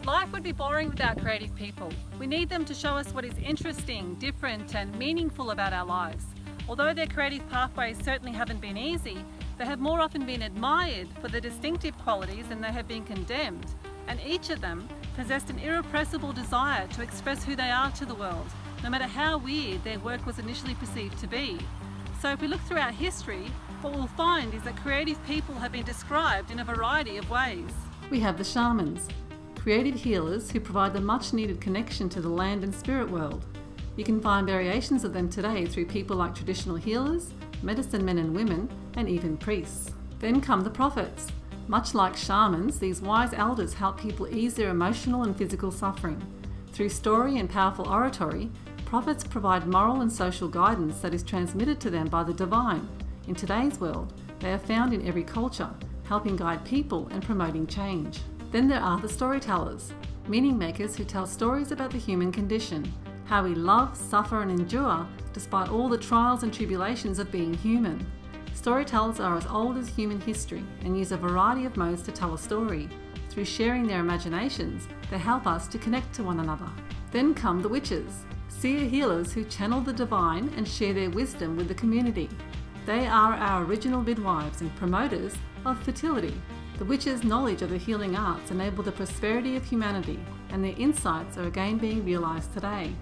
Life would be boring without creative people. We need them to show us what is interesting, different and meaningful about our lives. Although their creative pathways certainly haven't been easy, they have more often been admired for their distinctive qualities than they have been condemned, and each of them possessed an irrepressible desire to express who they are to the world, no matter how weird their work was initially perceived to be. So if we look throughout history, what we'll find is that creative people have been described in a variety of ways. We have the shamans, creative healers who provide the much needed connection to the land and spirit world. You can find variations of them today through people like traditional healers, medicine men and women, and even priests. Then come the prophets. Much like shamans, these wise elders help people ease their emotional and physical suffering. Through story and powerful oratory, prophets provide moral and social guidance that is transmitted to them by the divine. In today's world, they are found in every culture, helping guide people and promoting change. Then there are the storytellers, meaning makers who tell stories about the human condition, how we love, suffer and endure despite all the trials and tribulations of being human. Storytellers are as old as human history and use a variety of modes to tell a story. Through sharing their imaginations, they help us to connect to one another. Then come the witches, seer healers who channel the divine and share their wisdom with the community. They are our original midwives and promoters of fertility. The witches' knowledge of the healing arts enable the prosperity of humanity, and their insights are again being realised today.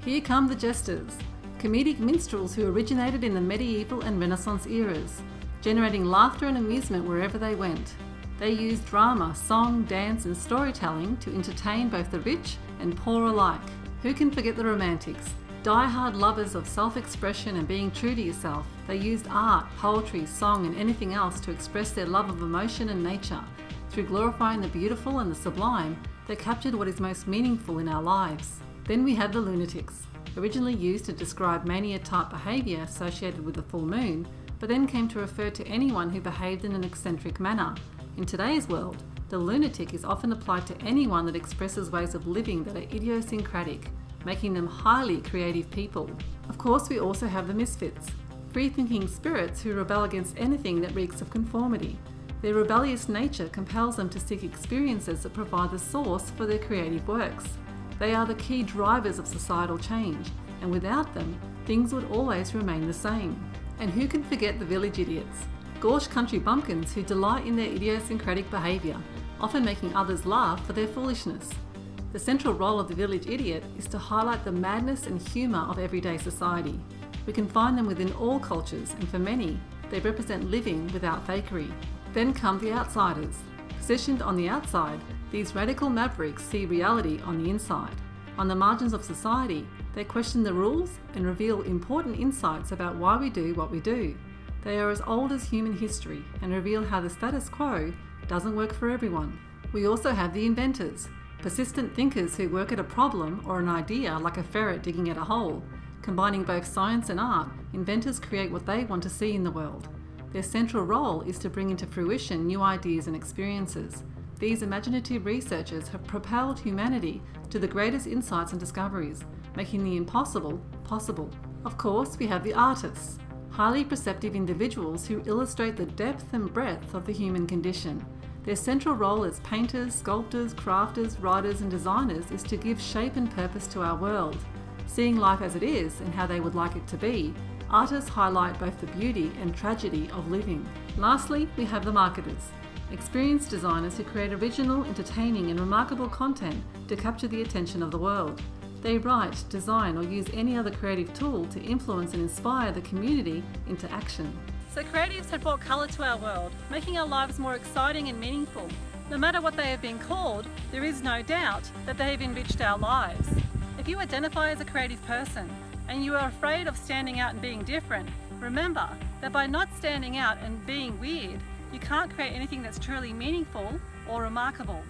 Here come the jesters, comedic minstrels who originated in the medieval and Renaissance eras, generating laughter and amusement wherever they went. They used drama, song, dance and storytelling to entertain both the rich and poor alike. Who can forget the Romantics? Die-hard lovers of self-expression and being true to yourself, they used art, poetry, song and anything else to express their love of emotion and nature. Through glorifying the beautiful and the sublime, they captured what is most meaningful in our lives. Then we have the lunatics, originally used to describe mania-type behaviour associated with the full moon, but then came to refer to anyone who behaved in an eccentric manner. In today's world, the lunatic is often applied to anyone that expresses ways of living that are idiosyncratic, making them highly creative people. Of course, we also have the misfits, free-thinking spirits who rebel against anything that reeks of conformity. Their rebellious nature compels them to seek experiences that provide the source for their creative works. They are the key drivers of societal change, and without them, things would always remain the same. And who can forget the village idiots? Gauche country bumpkins who delight in their idiosyncratic behaviour, often making others laugh for their foolishness. The central role of the village idiot is to highlight the madness and humour of everyday society. We can find them within all cultures, and for many, they represent living without fakery. Then come the outsiders. Positioned on the outside, these radical mavericks see reality on the inside. On the margins of society, they question the rules and reveal important insights about why we do what we do. They are as old as human history and reveal how the status quo doesn't work for everyone. We also have the inventors, persistent thinkers who work at a problem or an idea like a ferret digging at a hole. Combining both science and art, inventors create what they want to see in the world. Their central role is to bring into fruition new ideas and experiences. These imaginative researchers have propelled humanity to the greatest insights and discoveries, making the impossible possible. Of course, we have the artists, highly perceptive individuals who illustrate the depth and breadth of the human condition. Their central role as painters, sculptors, crafters, writers and designers is to give shape and purpose to our world. Seeing life as it is and how they would like it to be, artists highlight both the beauty and tragedy of living. Lastly, we have the marketers, experienced designers who create original, entertaining and remarkable content to capture the attention of the world. They write, design or use any other creative tool to influence and inspire the community into action. So creatives have brought colour to our world, making our lives more exciting and meaningful. No matter what they have been called, there is no doubt that they have enriched our lives. If you identify as a creative person and you are afraid of standing out and being different, remember that by not standing out and being weird, you can't create anything that's truly meaningful or remarkable.